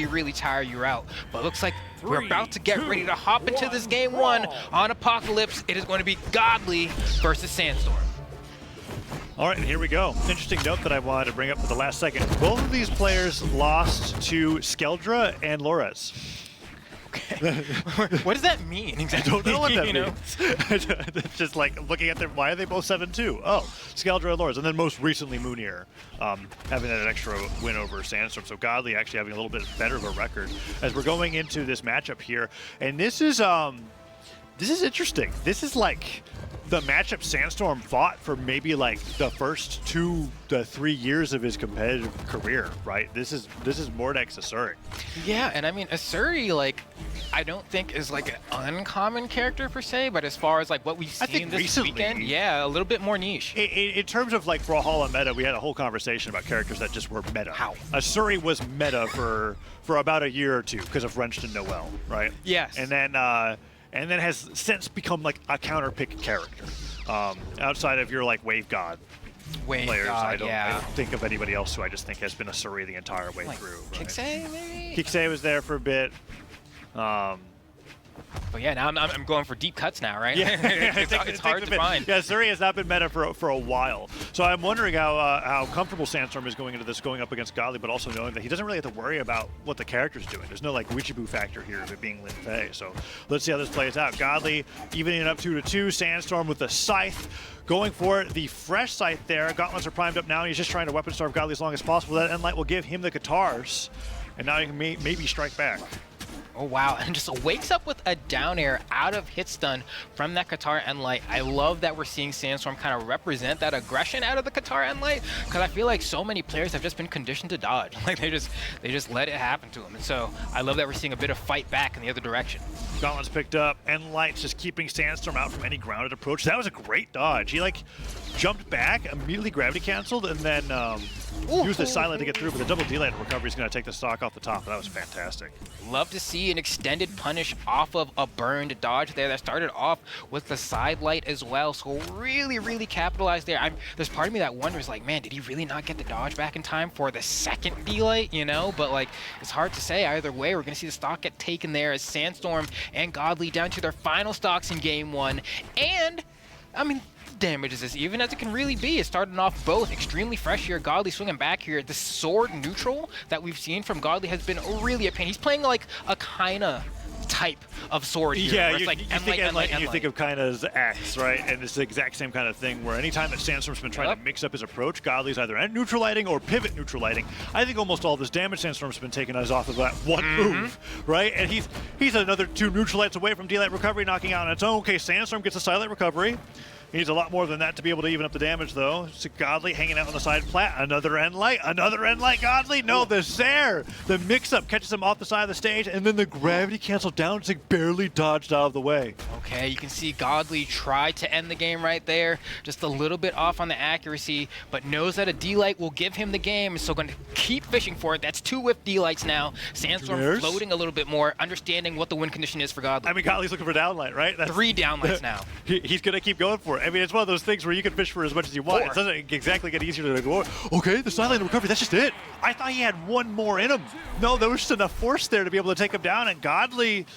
really tire you out. But looks like we're about to get ready to hop into this game one on Apocalypse. It is going to be Godly versus Sandstorm. All right, here we go. Interesting note that I wanted to bring up for the last second. Both of these players lost to Skeldra and Lores. Okay. What does that mean exactly? I don't know what that means. It's just like looking at them, why are they both 7-2? Oh, Skeldra and Lores. And then most recently Moonier having that extra win over Sandstorm. So Godly actually having a little bit better of a record as we're going into this matchup here. And this is interesting. This is like the matchup Sandstorm fought for maybe like the first 2 to 3 years of his competitive career, right? This is Mordex Asuri. Yeah, and I mean Asuri, like, I don't think is like an uncommon character per se, but as far as like what we've seen this recently, weekend, yeah, a little bit more niche. In terms of like Brawlhalla meta, we had a whole conversation about characters that just were meta. How? Asuri was meta for about a year or two because of Wrenched and Noel, right? Yes. And then has since become like a counter pick character. Outside of your like Wave God players, I don't think of anybody else who I just think has been Asuri the entire way like through. Kixay, maybe? Kixay was there for a bit. But yeah, now I'm going for deep cuts now, right? Yeah, it's hard to find. Yeah, Asuri has not been meta for a while. So I'm wondering how comfortable Sandstorm is going into this, going up against Godly, but also knowing that he doesn't really have to worry about what the character's doing. There's no like Wichiboo factor here of it being Lin Fei. So let's see how this plays out. Godly evening it up 2-2. Sandstorm with the Scythe. Going for it, the fresh Scythe there. Gauntlets are primed up now, and he's just trying to weapon starve Godly as long as possible. That Endlight will give him the Katars, and now he can maybe strike back. Oh wow, and just wakes up with a down air out of hit stun from that Katar Endlight. I love that we're seeing Sandstorm kind of represent that aggression out of the Katar Endlight, because I feel like so many players have just been conditioned to dodge. Like they just let it happen to them. And so I love that we're seeing a bit of fight back in the other direction. Gauntlets picked up, Endlight's just keeping Sandstorm out from any grounded approach. That was a great dodge. He like jumped back, immediately gravity canceled, and then used the silent to get through, but the double D-light recovery is going to take the stock off the top. That was fantastic. Love to see an extended punish off of a burned dodge there that started off with the side light as well. So really capitalized there. There's part of me that wonders, like, man, did he really not get the dodge back in time for the second D-light, you know? But like, it's hard to say either way. We're going to see the stock get taken there as Sandstorm and Godly down to their final stocks in game one. And, I mean, damage is as even as it can really be. It's starting off both extremely fresh here. Godly swinging back here. The sword neutral that we've seen from Godly has been really a pain. He's playing like a kinda type of sword here. Yeah, you like you think of Kaina's axe, right? And it's the exact same kind of thing where anytime that Sandstorm's been trying to mix up his approach, Godly's either end neutral lighting or pivot neutral lighting. I think almost all of his damage Sandstorm's been taken as off of that one move, right? And he's another 2 neutral lights away from D-light recovery, knocking out on its own. Okay, Sandstorm gets a silent recovery. He needs a lot more than that to be able to even up the damage, though. It's Godly hanging out on the side plat. Another Endlight, Godly. No, the Zare. The mix-up catches him off the side of the stage, and then the gravity cancel down. It's like barely dodged out of the way. Okay, you can see Godly try to end the game right there. Just a little bit off on the accuracy, but knows that a D-light will give him the game, so going to keep fishing for it. That's 2 whiff D-lights now. Sandstorm floating a little bit more, understanding what the win condition is for Godly. I mean, Godly's looking for downlight, right? That's 3 downlights now. He's going to keep going for it. I mean, it's one of those things where you can fish for as much as you want. 4. It doesn't exactly get easier to go, okay, the silent recovery, that's just it. I thought he had 1 more in him. No, there was just enough force there to be able to take him down, and Godly,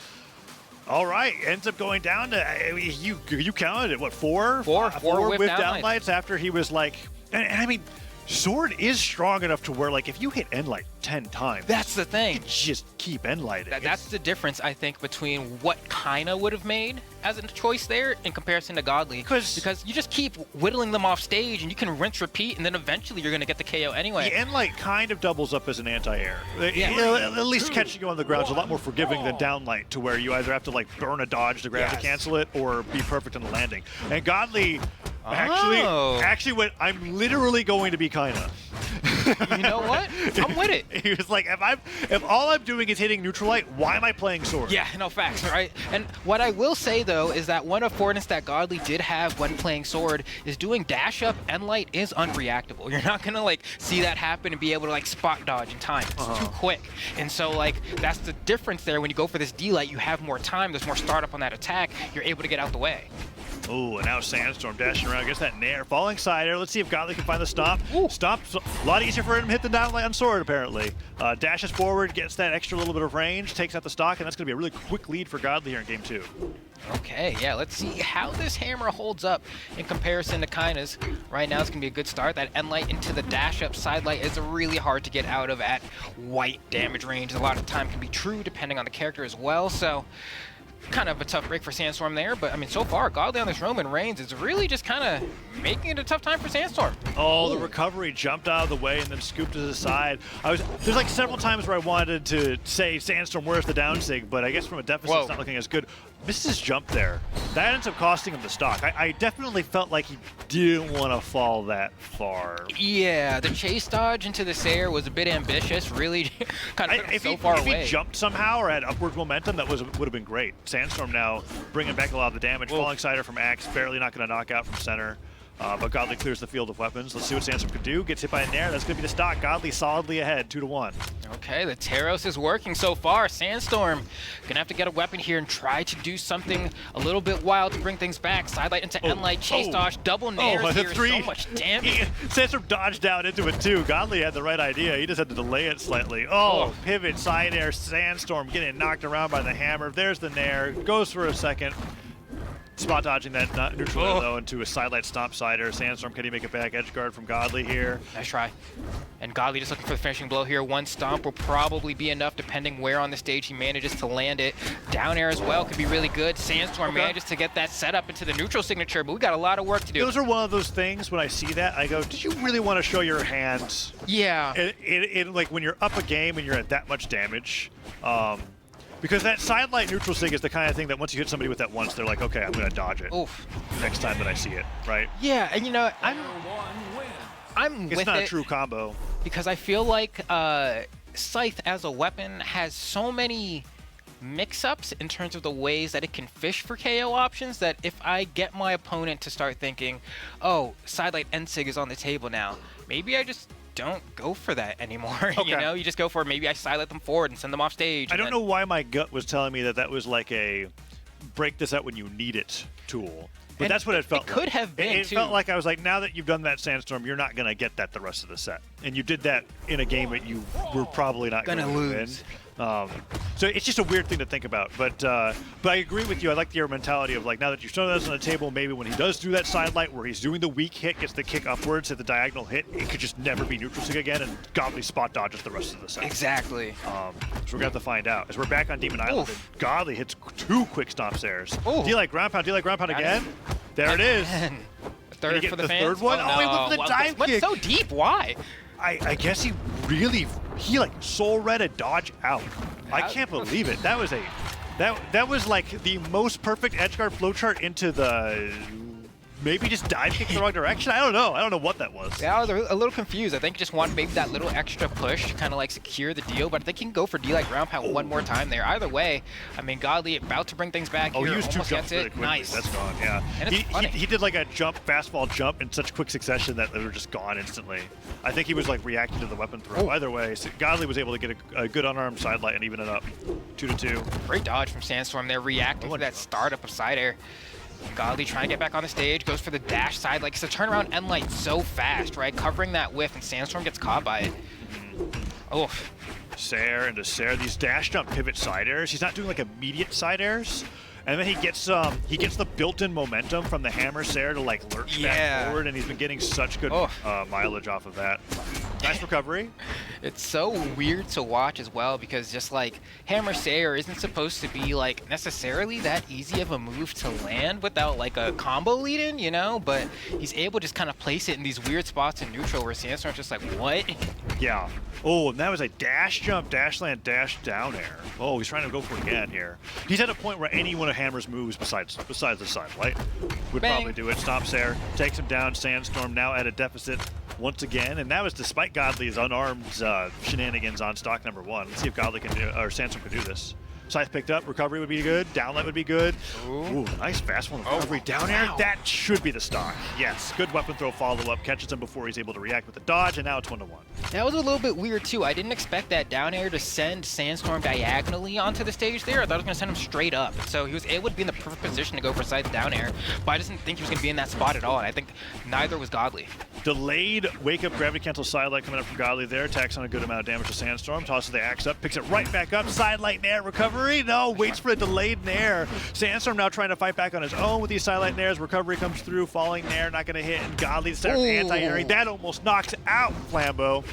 all right, ends up going down to, you counted it, what, 4? 4 whiff downlights after he was like, and I mean, Sword is strong enough to where, like, if you hit Endlight 10 times, that's the thing. You just keep Endlighting. That's the difference, I think, between what Kaina would have made as a choice there in comparison to Godly. Because you just keep whittling them off stage, and you can rinse, repeat, and then eventually you're going to get the KO anyway. The Endlight kind of doubles up as an anti-air. Yeah. At least catching you on the ground is a lot more forgiving than Downlight, to where you either have to, like, burn a dodge to gravity cancel it or be perfect on the landing. And Godly actually went, I'm literally going to be Kaina. You know what? I'm with it. He was like, if all I'm doing is hitting neutral light, why am I playing Sword? Yeah, no, facts, right? And what I will say, though, is that one affordance that Godly did have when playing Sword is doing dash up Endlight is unreactable. You're not gonna, like, see that happen and be able to, like, spot dodge in time. It's too quick. And so, like, that's the difference there. When you go for this D-light, you have more time. There's more startup on that attack. You're able to get out the way. Ooh, and now Sandstorm dashing around, gets that nair, falling side air. Let's see if Godly can find the stomp. Stomp's a lot easier for him to hit than down on sword, apparently. Dashes forward, gets that extra little bit of range, takes out the stock, and that's going to be a really quick lead for Godly here in game 2. Okay, yeah, let's see how this hammer holds up in comparison to Kina's. Right now, it's going to be a good start. That end light into the dash up side light is really hard to get out of at white damage range. A lot of the time can be true depending on the character as well, so kind of a tough break for Sandstorm there, but I mean, so far, Godly on this Roman Reigns is really just kind of making it a tough time for Sandstorm. Oh, the recovery jumped out of the way and then scooped to the side. There's like several times where I wanted to say, Sandstorm, where's the down sig? But I guess from a deficit, it's not looking as good. Missed his jump there. That ends up costing him the stock. I definitely felt like he didn't want to fall that far. Yeah, the chase dodge into the Sayer was a bit ambitious, really kind of so far away. If he jumped somehow or had upward momentum, that would have been great. Sandstorm now bringing back a lot of the damage. Falling cider from Axe, barely not going to knock out from center. But Godly clears the field of weapons. Let's see what Sandstorm can do. Gets hit by a nair. That's going to be the stock. Godly solidly ahead, 2-1. Okay, the Taros is working so far. Sandstorm gonna have to get a weapon here and try to do something a little bit wild to bring things back. Sidelight into endlight, chase dodge, double nairs here. So much damage. Sandstorm dodged down into it too. Godly had the right idea. He just had to delay it slightly. Pivot, side air, Sandstorm getting knocked around by the hammer. There's the nair. Goes for a second. Spot dodging that neutral though into a sidelight stomp sider. Sandstorm, can he make it back? Edge guard from Godly here. Nice try. And Godly just looking for the finishing blow here. One stomp will probably be enough depending where on the stage he manages to land it. Down air as well could be really good. Sandstorm manages to get that set up into the neutral signature, but we got a lot of work to do. Those are one of those things when I see that, I go, did you really want to show your hand? Yeah. Like when you're up a game and you're at that much damage. Because that sidelight neutral sig is the kind of thing that once you hit somebody with that once, they're like, okay, I'm going to dodge it next time that I see it, right? Yeah, and you know, I'm with it. It's not a true combo. Because I feel like Scythe as a weapon has so many mix-ups in terms of the ways that it can fish for KO options that if I get my opponent to start thinking, oh, sidelight end sig is on the table now, maybe I just don't go for that anymore. You know, you just go for maybe I sidelight them forward and send them off stage. I don't know why my gut was telling me that that was like a break this out when you need it tool. But that's what it felt like. It could have been, It felt like I was like, now that you've done that Sandstorm, you're not going to get that the rest of the set. And you did that in a game that you were probably not going to lose. So it's just a weird thing to think about. But I agree with you. I like your mentality of like, now that you've shown us on the table, maybe when he does do that side light where he's doing the weak hit, gets the kick upwards, hit the diagonal hit, it could just never be neutral sig again, and Godly spot dodges the rest of the set. Exactly. So we're going to have to find out. As we're back on Demon Island, and Godly hits 2 quick stomp stairs. Do you like ground pound? Do you like ground pound again? There it is. Third for the fans. Third one? Oh, he went for the dive kick. What's so deep? Why? I guess he like soul read a dodge out. I can't believe it. That was like the most perfect edgeguard flowchart into the maybe just dive kick the wrong direction. I don't know what that was. Yeah, I was a little confused. I think just wanted maybe that little extra push to kind of like secure the deal, but I think he can go for D like ground pound one more time there. Either way, I mean, Godly about to bring things back here. He used 2 almost jumps gets really it. quickly. Nice. That's gone, yeah. And it's funny. He did like a fastball jump in such quick succession that they were just gone instantly. I think he was like reacting to the weapon throw. Either way, so Godly was able to get a good unarmed side light and even it up. 2-2. Great dodge from Sandstorm there, reacting to that startup of side air. Godly trying to get back on the stage, goes for the dash side, like it's a turnaround end light so fast, right? Covering that whiff, and Sandstorm gets caught by it. Sayer into Sayer, these dash jump pivot side airs. He's not doing like immediate side airs. And then he gets the built-in momentum from the hammer Sayer to like lurch back forward, and he's been getting such good mileage off of that. Nice recovery. It's so weird to watch as well because just like hammer Sayer isn't supposed to be like necessarily that easy of a move to land without like a combo lead in, you know, but he's able to just kind of place it in these weird spots in neutral where Sandstorm's just like, what? Yeah. Oh, and that was a dash jump, dash land, dash down air. Oh, he's trying to go for it again here. He's at a point where any one of Hammer's moves besides the side light would probably do it. Stomps there, takes him down. Sandstorm now at a deficit once again, and that was despite Godly's unarmed shenanigans on stock number 1. Let's see if Godly can do, or Sandstorm can do this. Scythe picked up, recovery would be good, downlight would be good. Ooh, nice fast one, recovery down air. That should be the stock. Yes, good weapon throw follow-up, catches him before he's able to react with the dodge, and now it's 1-1. That was a little bit weird too. I didn't expect that down air to send Sandstorm diagonally onto the stage there. I thought it was going to send him straight up. So he was able to be in the perfect position to go for Scythe down air, but I just didn't think he was going to be in that spot at all, and I think neither was Godly. Delayed wake-up gravity cancel sidelight coming up from Godly there, attacks on a good amount of damage to Sandstorm, tosses the axe up, picks it right back up, sidelight nair, recovery, no, waits for a delayed nair. Sandstorm now trying to fight back on his own with these sidelight nairs, recovery comes through, falling nair, not going to hit, and Godly starts anti-airing. That almost knocks out Flambeau.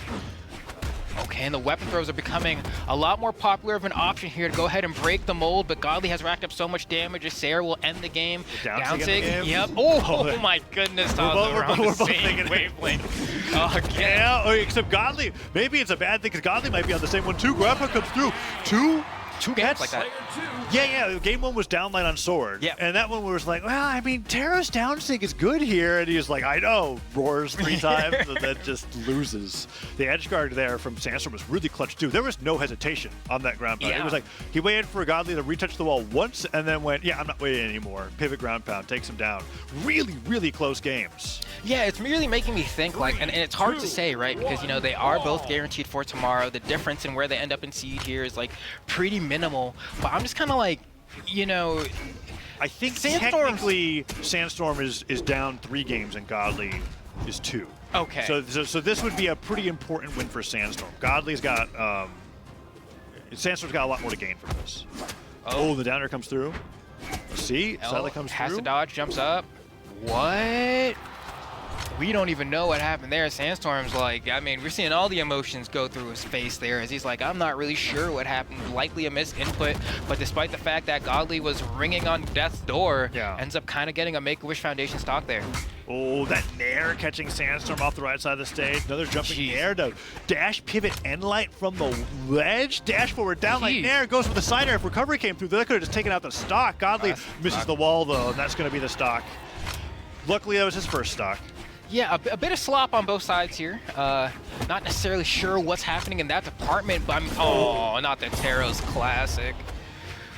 Okay, and the weapon throws are becoming a lot more popular of an option here to go ahead and break the mold, but Godly has racked up so much damage, as Sarah will end the game. Downsig, yep. Oh my goodness, we're on the same wavelength. Yeah, except Godly, maybe it's a bad thing because Godly might be on the same one too. Grappa comes through. Two games like that. Yeah, game one was downlight on sword. Yeah. And that one was like, well, I mean, Terra's downsync is good here. And he's like, I know, roars 3 times, and then just loses. The edge guard there from Sandstorm was really clutch too. There was no hesitation on that ground pound. Yeah. It was like, he waited for Godly to retouch the wall once and then went, yeah, I'm not waiting anymore. Pivot ground pound, takes him down. Really, really close games. Yeah, it's really making me think, like, and it's hard to say, right? Because, you know, they are both guaranteed for tomorrow. The difference in where they end up in seed here is, like, pretty minimal. But I'm just kind of like, you know, I think technically Sandstorm is down 3 games and Godly is 2. Okay. So this would be a pretty important win for Sandstorm. Godly's got, Sandstorm's got a lot more to gain from this. Oh, the downer comes through. See, Sally comes has through. to dodge, jumps up. What? We don't even know what happened there. Sandstorm's like, I mean, we're seeing all the emotions go through his face there as he's like, I'm not really sure what happened. Likely a missed input, but despite the fact that Godly was ringing on death's door, ends up kind of getting a Make-A-Wish Foundation stock there. Oh, that nair catching Sandstorm off the right side of the stage. Another jumping nair to dash, pivot, end light from the ledge. Dash forward, down light nair, goes for the side air. If recovery came through, they could have just taken out the stock. Godly misses the wall though, and that's going to be the stock. Luckily, that was his first stock. Yeah, a bit of slop on both sides here. Not necessarily sure what's happening in that department, but not the Taros classic.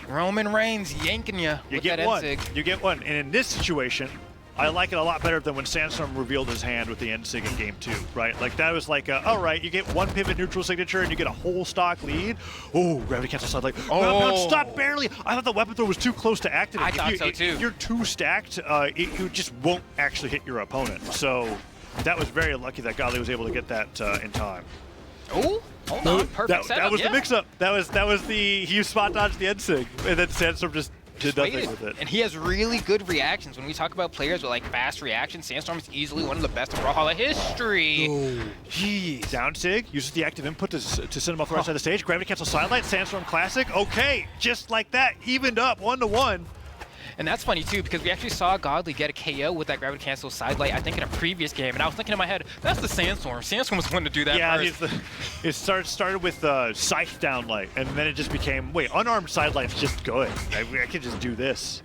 Roman Reigns yanking you with that N-Sig. You get one. And in this situation, I like it a lot better than when Sandstorm revealed his hand with the N-Sig in game 2, right? Like that was like, all right, you get 1 pivot neutral signature and you get a whole stock lead. Oh, gravity cancel side, like, stop barely. I thought the weapon throw was too close to activate. I thought so too. If you're too stacked, you just won't actually hit your opponent. So that was very lucky that Godly was able to get that in time. Oh, hold on, perfect setup. That was the mix-up. That was the, he spot dodged the N-Sig, and then Sandstorm just did nothing with it. And he has really good reactions. When we talk about players with like fast reactions, Sandstorm is easily one of the best in Brawlhalla history. Jeez. Downsig uses the active input to send him off the right side of the stage. Gravity cancel sidelight, Sandstorm classic. Okay, just like that, evened up 1-1. And that's funny too, because we actually saw Godly get a KO with that gravity cancel sidelight, I think in a previous game, and I was thinking in my head, that's the Sandstorm. Sandstorm was one to do that first. It started with Scythe downlight, and then it just became, wait, unarmed sidelight's just good. I can just do this.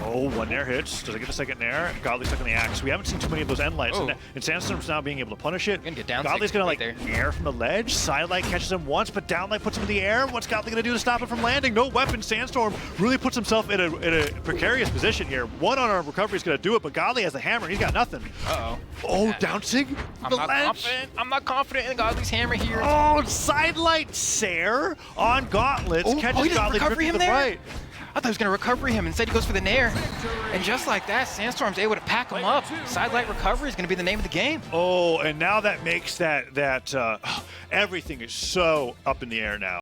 Oh, 1 nair hits. Does it get the second nair? Godly's stuck on the axe. We haven't seen too many of those end lights, and Sandstorm's now being able to punish it. Gonna get down. Godly's gonna like nair from the ledge. Sidelight catches him once, but downlight puts him in the air. What's Godly gonna do to stop it from landing? No weapon. Sandstorm really puts himself in a precarious position here. 1 unarmed recovery is gonna do it, but Godly has the hammer. He's got nothing. Oh, downsig. I'm not confident in Godly's hammer here. Oh, sidelight Sair on gauntlets catches Godly drifting to the right. I thought he was going to recover him. Instead, he goes for the nair. And just like that, Sandstorm's able to pack him up. Sidelight recovery is going to be the name of the game. Oh, and now that makes that everything is so up in the air now.